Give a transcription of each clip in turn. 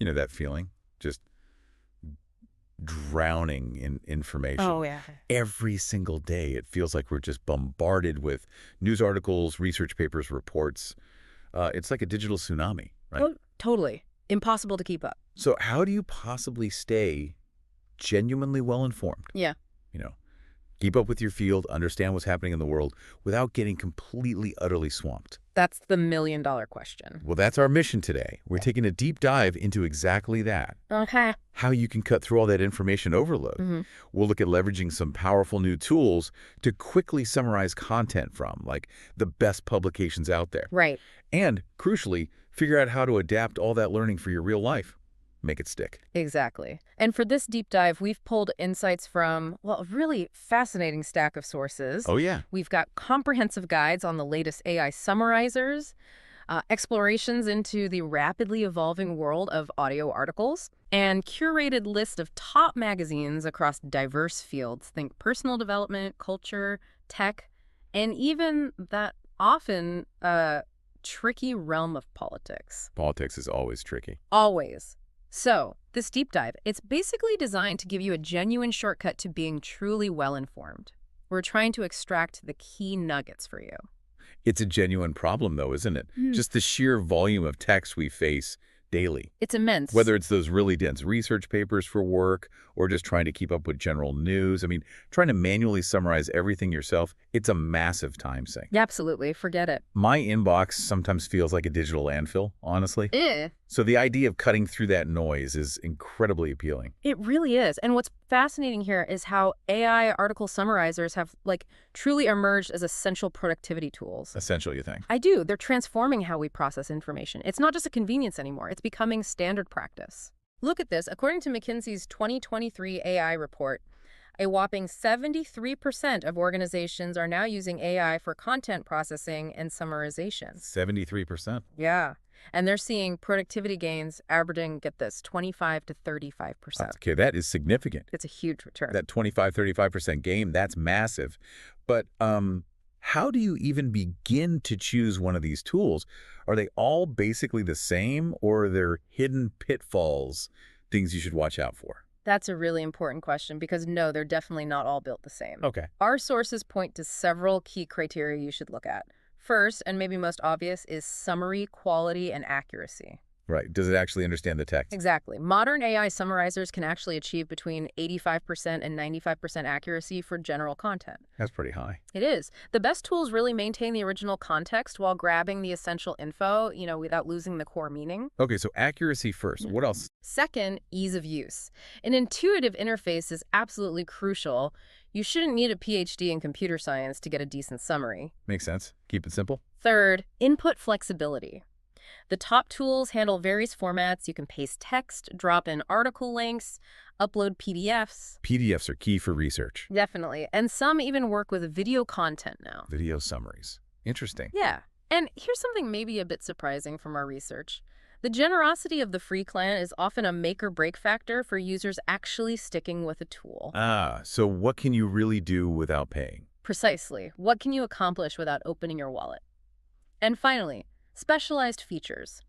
You know that feeling? Just drowning in information. Oh, yeah. Every single day, it feels like we're just bombarded with news articles, research papers, reports. It's like a digital tsunami, right? Oh, totally. Impossible to keep up. So how do you possibly stay genuinely well-informed? Yeah. You know, keep up with your field, understand what's happening in the world without getting completely, utterly swamped. That's the million-dollar question. Well, that's our mission today. We're taking a deep dive into exactly that. Okay. How you can cut through all that information overload. We'll look at leveraging some powerful new tools to quickly summarize content from, like, the best publications out there. Right. And, crucially, figure out how to adapt all that learning for your real life. Make it stick. Exactly. And for this deep dive, we've pulled insights from, well, a really fascinating stack of sources. Oh, yeah. We've got comprehensive guides on the latest AI summarizers, explorations into the rapidly evolving world of audio articles, and curated list of top magazines across diverse fields. Think personal development, culture, tech, and even that often tricky realm of politics. Politics is always tricky. Always. So, this deep dive, it's basically designed to give you a genuine shortcut to being truly well-informed. We're trying to extract the key nuggets for you. It's a genuine problem, though, isn't it? Just the sheer volume of text we face daily. It's immense. Whether it's those really dense research papers for work or just trying to keep up with general news. I mean, trying to manually summarize everything yourself, it's a massive time sink. Yeah, absolutely. Forget it. My inbox sometimes feels like a digital landfill, honestly. So the idea of cutting through that noise is incredibly appealing. It really is. And what's fascinating here is how AI article summarizers have, truly emerged as essential productivity tools. Essential, you think? I do. They're transforming how we process information. It's not just a convenience anymore. It's becoming standard practice. Look at this. According to McKinsey's 2023 AI report, a whopping 73% of organizations are now using AI for content processing and summarization. 73%? Yeah. And they're seeing productivity gains averaging, get this, 25 to 35%. Okay, that is significant. It's a huge return. That 25, 35% gain, that's massive. But how do you even begin to choose one of these tools? Are they all basically the same, or are there hidden pitfalls, things you should watch out for? That's a really important question because, no, they're definitely not all built the same. Okay. Our sources point to several key criteria you should look at. First, and maybe most obvious, is summary, quality, and accuracy. Right. Does it actually understand the text? Exactly. Modern AI summarizers can actually achieve between 85% and 95% accuracy for general content. That's pretty high. It is. The best tools really maintain the original context while grabbing the essential info, without losing the core meaning. Okay, so accuracy first. What else? Second, ease of use. An intuitive interface is absolutely crucial. You shouldn't need a PhD in computer science to get a decent summary. Makes sense. Keep it simple. Third, input flexibility. The top tools handle various formats. You can paste text, drop in article links, upload PDFs. PDFs are key for research. Definitely. And some even work with video content now. Video summaries. Interesting. Yeah. And here's something maybe a bit surprising from our research. The generosity of the free client is often a make-or-break factor for users actually sticking with a tool. So what can you really do without paying? Precisely. What can you accomplish without opening your wallet? And finally, specialized features.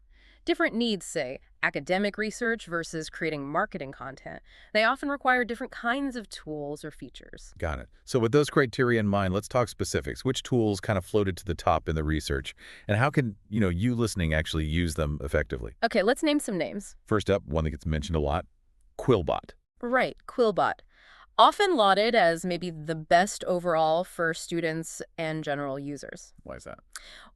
Different needs, say, academic research versus creating marketing content. They often require different kinds of tools or features. Got it. So with those criteria in mind, let's talk specifics. Which tools kind of floated to the top in the research? And how can, you listening actually use them effectively? Okay, let's name some names. First up, one that gets mentioned a lot, Quillbot. Right, Quillbot. Often lauded as maybe the best overall for students and general users. Why is that?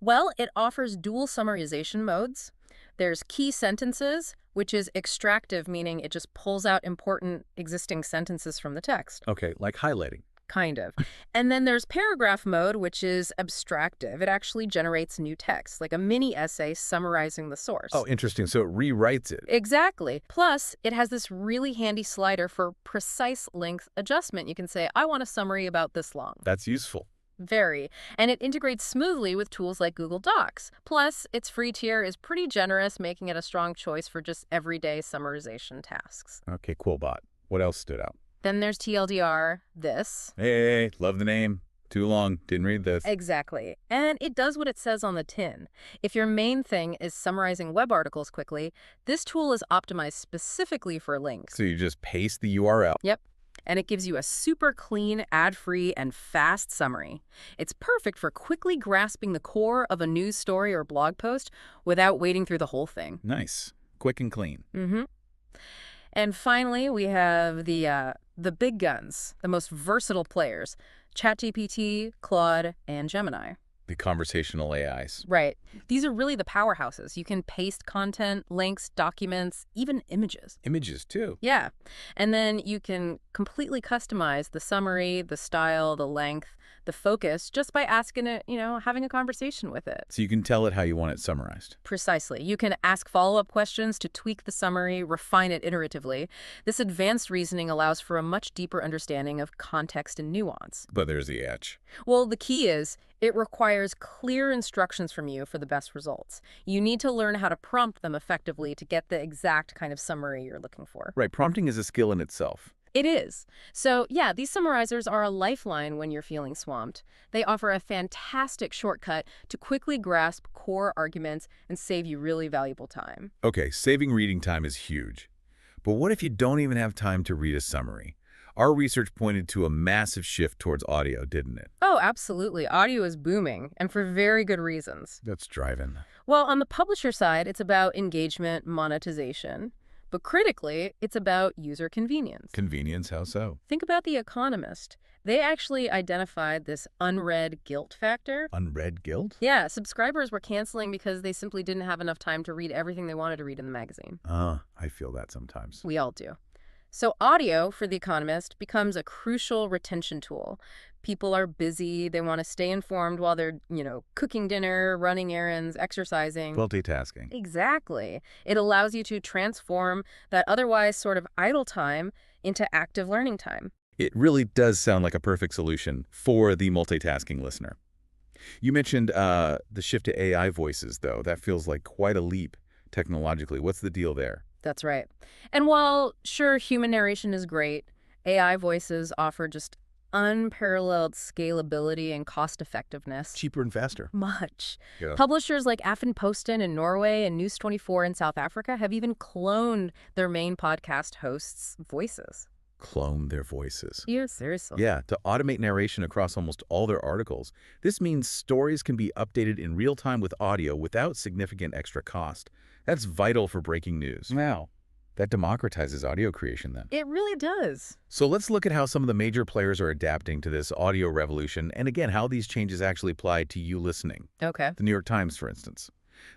Well, it offers dual summarization modes. There's key sentences, which is extractive, meaning it just pulls out important existing sentences from the text. Okay, like highlighting. Kind of. And then there's paragraph mode, which is abstractive. It actually generates new text, like a mini essay summarizing the source. Oh, interesting. So it rewrites it. Exactly. Plus, it has this really handy slider for precise length adjustment. You can say, I want a summary about this long. That's useful. Very. And it integrates smoothly with tools like Google Docs. Plus, its free tier is pretty generous, making it a strong choice for just everyday summarization tasks. Okay, Quillbot. What else stood out? Then there's TLDR, this. Hey, love the name. Too long. Didn't read this. Exactly. And it does what it says on the tin. If your main thing is summarizing web articles quickly, this tool is optimized specifically for links. So you just paste the URL. Yep. And it gives you a super clean, ad-free, and fast summary. It's perfect for quickly grasping the core of a news story or blog post without wading through the whole thing. Nice. Quick and clean. And finally, we have the big guns, the most versatile players, ChatGPT, Claude, and Gemini. The conversational AIs. Right. These are really the powerhouses. You can paste content, links, documents, even images. Images, too. Yeah. And then you can completely customize the summary, the style, the length, the focus, just by asking it, having a conversation with it. So you can tell it how you want it summarized. Precisely. You can ask follow-up questions to tweak the summary, refine it iteratively. This advanced reasoning allows for a much deeper understanding of context and nuance. But there's the edge. Well, the key is it requires clear instructions from you for the best results. You need to learn how to prompt them effectively to get the exact kind of summary you're looking for. Right. Prompting is a skill in itself. It is. So, yeah, these summarizers are a lifeline when you're feeling swamped. They offer a fantastic shortcut to quickly grasp core arguments and save you really valuable time. Okay, saving reading time is huge. But what if you don't even have time to read a summary? Our research pointed to a massive shift towards audio, didn't it? Oh, absolutely. Audio is booming, and for very good reasons. That's driving. Well, on the publisher side, it's about engagement, monetization. But critically, it's about user convenience. Convenience, how so? Think about The Economist. They actually identified this unread guilt factor. Unread guilt? Yeah, subscribers were canceling because they simply didn't have enough time to read everything they wanted to read in the magazine. I feel that sometimes. We all do. So audio, for The Economist, becomes a crucial retention tool. People are busy. They want to stay informed while they're, cooking dinner, running errands, exercising. Multitasking. Exactly. It allows you to transform that otherwise sort of idle time into active learning time. It really does sound like a perfect solution for the multitasking listener. You mentioned the shift to AI voices, though. That feels like quite a leap technologically. What's the deal there? That's right. And while, sure, human narration is great, AI voices offer just unparalleled scalability and cost-effectiveness. Cheaper and faster. Much. Yeah. Publishers like Aftenposten in Norway and News24 in South Africa have even cloned their main podcast hosts' voices. Clone their voices. Yeah, seriously. Yeah, to automate narration across almost all their articles. This means stories can be updated in real time with audio without significant extra cost. That's vital for breaking news. Wow. That democratizes audio creation then. It really does. So let's look at how some of the major players are adapting to this audio revolution and again, how these changes actually apply to you listening. Okay. The New York Times, for instance.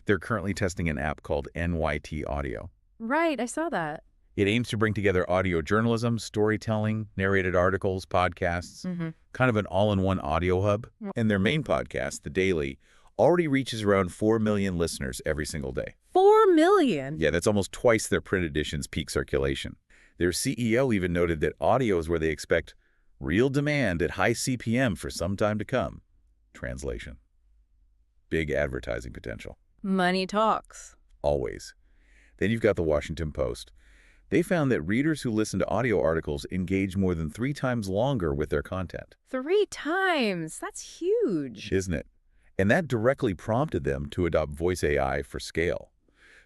They're currently testing an app called NYT Audio. Right, I saw that. It aims to bring together audio journalism, storytelling, narrated articles, podcasts, kind of an all-in-one audio hub. And their main podcast, The Daily, already reaches around 4 million listeners every single day. 4 million? Yeah, that's almost twice their print edition's peak circulation. Their CEO even noted that audio is where they expect real demand at high CPM for some time to come. Translation. Big advertising potential. Money talks. Always. Then you've got the Washington Post. They found that readers who listen to audio articles engage more than 3 times longer with their content. 3 times? That's huge. Isn't it? And that directly prompted them to adopt voice AI for scale.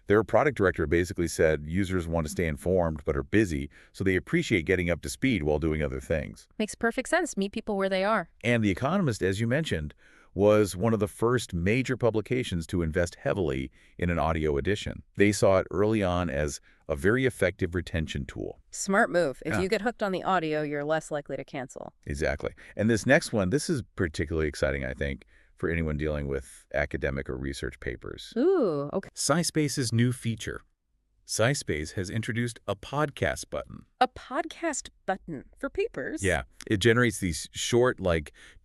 Their product director basically said users want to stay informed but are busy, so they appreciate getting up to speed while doing other things. Makes perfect sense. Meet people where they are. And The Economist, as you mentioned, was one of the first major publications to invest heavily in an audio edition. They saw it early on as a very effective retention tool. Smart move. If Yeah. you get hooked on the audio, you're less likely to cancel. Exactly. And this next one, this is particularly exciting, I think, for anyone dealing with academic or research papers. Ooh, okay. SciSpace's new feature. SciSpace has introduced a podcast button. A podcast button for papers? Yeah, it generates these short,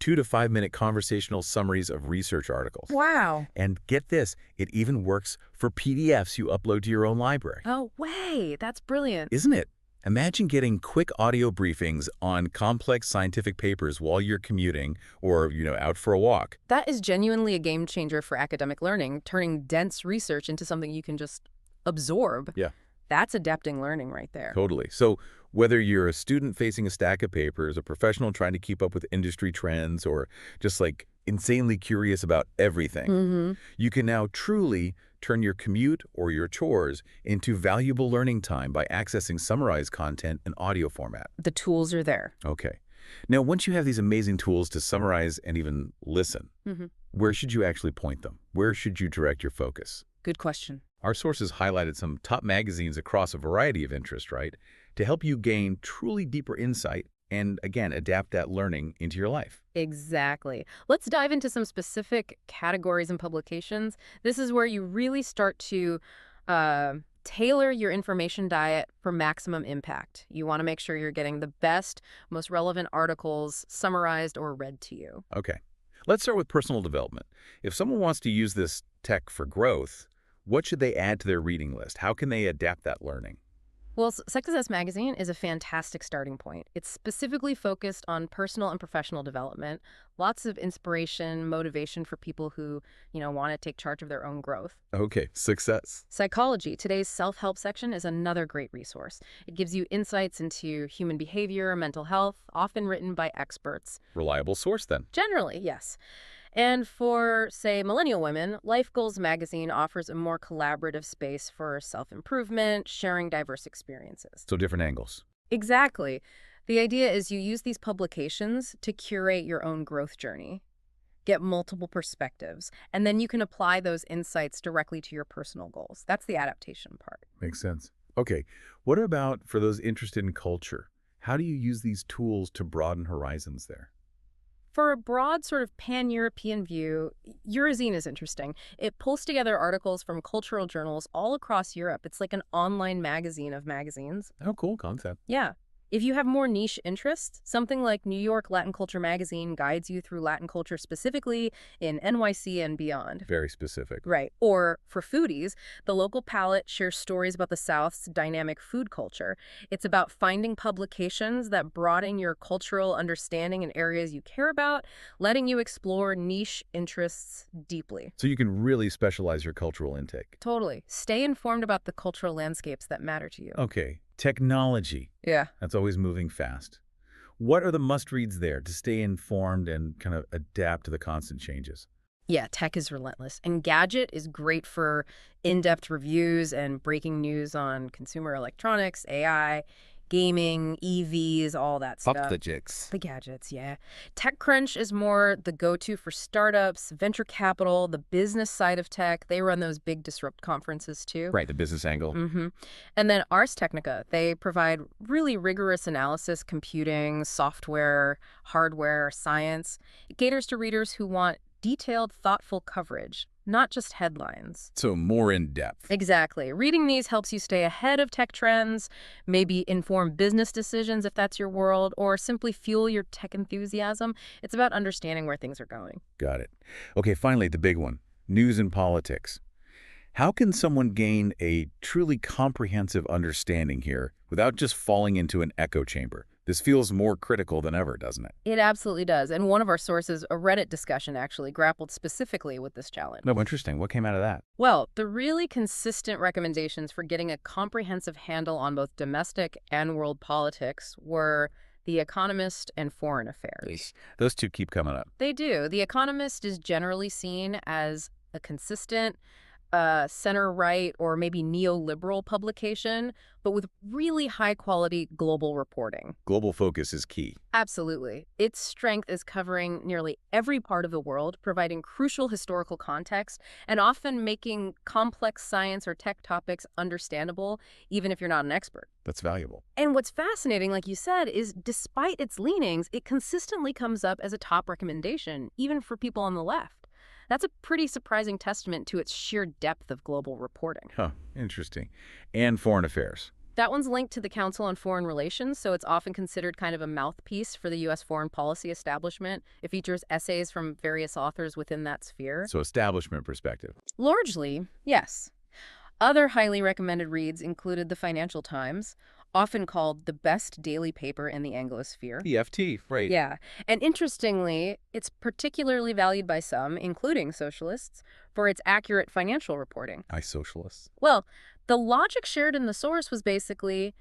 2 to 5 minute conversational summaries of research articles. Wow. And get this, it even works for PDFs you upload to your own library. Oh, way. That's brilliant. Isn't it? Imagine getting quick audio briefings on complex scientific papers while you're commuting or, out for a walk. That is genuinely a game changer for academic learning, turning dense research into something you can just absorb. Yeah. That's adapting learning right there. Totally. So whether you're a student facing a stack of papers, a professional trying to keep up with industry trends, or just like insanely curious about everything, Mm-hmm. you can now truly turn your commute or your chores into valuable learning time by accessing summarized content in audio format. The tools are there. Okay. Now, once you have these amazing tools to summarize and even listen, Mm-hmm. where should you actually point them? Where should you direct your focus? Good question. Our sources highlighted some top magazines across a variety of interests, right? To help you gain truly deeper insight and, again, adapt that learning into your life. Exactly. Let's dive into some specific categories and publications. This is where you really start to tailor your information diet for maximum impact. You want to make sure you're getting the best, most relevant articles summarized or read to you. Okay. Let's start with personal development. If someone wants to use this tech for growth, what should they add to their reading list? How can they adapt that learning? Well, Success Magazine is a fantastic starting point. It's specifically focused on personal and professional development, lots of inspiration, motivation for people who, want to take charge of their own growth. Okay, success. Psychology, today's self-help section, is another great resource. It gives you insights into human behavior, mental health, often written by experts. Reliable source then. Generally, yes. And for, say, millennial women, Life Goals magazine offers a more collaborative space for self-improvement, sharing diverse experiences. So different angles. Exactly. The idea is you use these publications to curate your own growth journey, get multiple perspectives, and then you can apply those insights directly to your personal goals. That's the adaptation part. Makes sense. Okay, what about for those interested in culture? How do you use these tools to broaden horizons there? For a broad sort of pan-European view, Eurozine is interesting. It pulls together articles from cultural journals all across Europe. It's like an online magazine of magazines. Oh, cool concept. Yeah. If you have more niche interests, something like New York Latin Culture magazine guides you through Latin culture specifically in NYC and beyond. Very specific. Right. Or for foodies, the local palette shares stories about the South's dynamic food culture. It's about finding publications that broaden your cultural understanding in areas you care about, letting you explore niche interests deeply. So you can really specialize your cultural intake. Totally. Stay informed about the cultural landscapes that matter to you. Okay, technology. Yeah. That's always moving fast. What are the must-reads there to stay informed and kind of adapt to the constant changes? Yeah, tech is relentless. And Gadget is great for in-depth reviews and breaking news on consumer electronics, AI, gaming, EVs, all that stuff. Up the jigs. The gadgets, yeah. TechCrunch is more the go-to for startups, venture capital, the business side of tech. They run those big Disrupt conferences too. Right, the business angle. And then Ars Technica, they provide really rigorous analysis, computing, software, hardware, science. It caters to readers who want detailed, thoughtful coverage, not just headlines. So more in depth. Exactly. Reading these helps you stay ahead of tech trends, maybe inform business decisions if that's your world, or simply fuel your tech enthusiasm. It's about understanding where things are going. Got it. Okay, finally, the big one, news and politics. How can someone gain a truly comprehensive understanding here without just falling into an echo chamber? This feels more critical than ever, doesn't it? It absolutely does. And one of our sources, a Reddit discussion, actually grappled specifically with this challenge. No, interesting. What came out of that? Well, the really consistent recommendations for getting a comprehensive handle on both domestic and world politics were The Economist and Foreign Affairs. Those two keep coming up. They do. The Economist is generally seen as a consistent, center-right or maybe neoliberal publication, but with really high-quality global reporting. Global focus is key. Absolutely. Its strength is covering nearly every part of the world, providing crucial historical context, and often making complex science or tech topics understandable, even if you're not an expert. That's valuable. And what's fascinating, like you said, is despite its leanings, it consistently comes up as a top recommendation, even for people on the left. That's a pretty surprising testament to its sheer depth of global reporting. Huh, interesting. And foreign affairs. That one's linked to the Council on Foreign Relations, so it's often considered kind of a mouthpiece for the U.S. foreign policy establishment. It features essays from various authors within that sphere. So establishment perspective. Largely, yes. Other highly recommended reads included the Financial Times, often called the best daily paper in the Anglosphere. EFT, right. Yeah. And interestingly, it's particularly valued by some, including socialists, for its accurate financial reporting. I socialists. Well, The logic shared in the source was basically,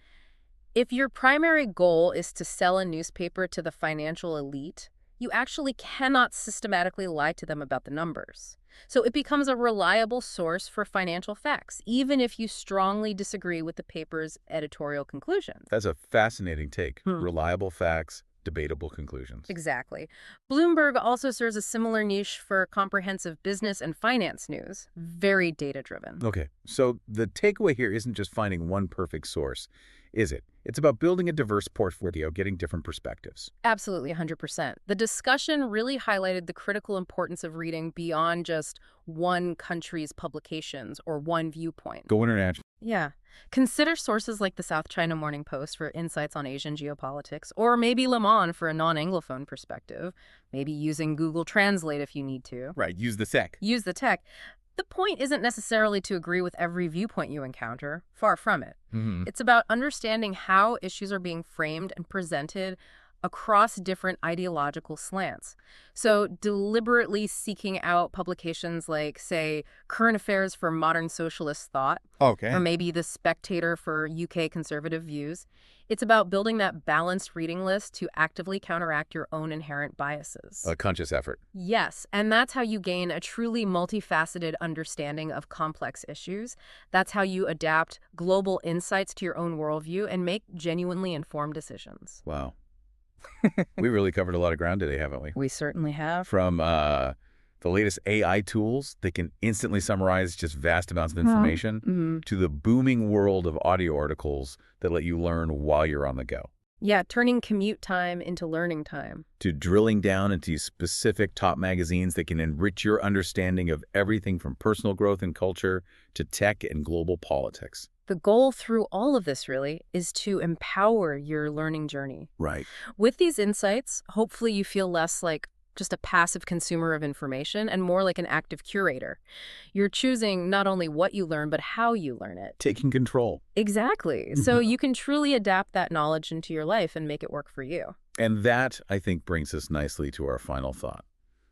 if your primary goal is to sell a newspaper to the financial elite, you actually cannot systematically lie to them about the numbers. So it becomes a reliable source for financial facts, even if you strongly disagree with the paper's editorial conclusions. That's a fascinating take. Reliable facts, debatable conclusions. Exactly. Bloomberg also serves a similar niche for comprehensive business and finance news. Very data-driven. Okay, so the takeaway here isn't just finding one perfect source, is it? It's about building a diverse portfolio, getting different perspectives. Absolutely, 100%. The discussion really highlighted the critical importance of reading beyond just one country's publications or one viewpoint. Go international. Yeah. Consider sources like the South China Morning Post for insights on Asian geopolitics, or maybe Le Monde for a non-Anglophone perspective, maybe using Google Translate if you need to. Right, use the tech. Use the tech. The point isn't necessarily to agree with every viewpoint you encounter. Far from it. It's about understanding how issues are being framed and presented across different ideological slants. So deliberately seeking out publications like, say, Current Affairs for Modern Socialist Thought, or maybe The Spectator for UK conservative views. It's about building that balanced reading list to actively counteract your own inherent biases. A conscious effort. Yes, and that's how you gain a truly multifaceted understanding of complex issues. That's how you adapt global insights to your own worldview and make genuinely informed decisions. Wow. We really covered a lot of ground today, haven't we? We certainly have. From the latest AI tools that can instantly summarize just vast amounts of information to the booming world of audio articles that let you learn while you're on the go. Yeah, turning commute time into learning time. To drilling down into specific top magazines that can enrich your understanding of everything from personal growth and culture to tech and global politics. The goal through all of this, really, is to empower your learning journey. Right. With these insights, hopefully you feel less like just a passive consumer of information and more like an active curator. You're choosing not only what you learn, but how you learn it. Taking control. Exactly. So you can truly adapt that knowledge into your life and make it work for you. And that, I think, brings us nicely to our final thought.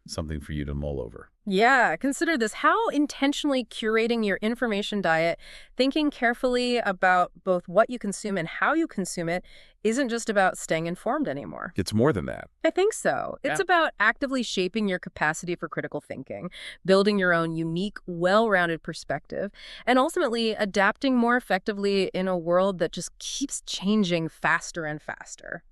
Something for you to mull over. Yeah, consider this. How intentionally curating your information diet, thinking carefully about both what you consume and how you consume it, isn't just about staying informed anymore. It's more than that. I think so. It's about actively shaping your capacity for critical thinking, building your own unique, well-rounded perspective, and ultimately adapting more effectively in a world that just keeps changing faster and faster.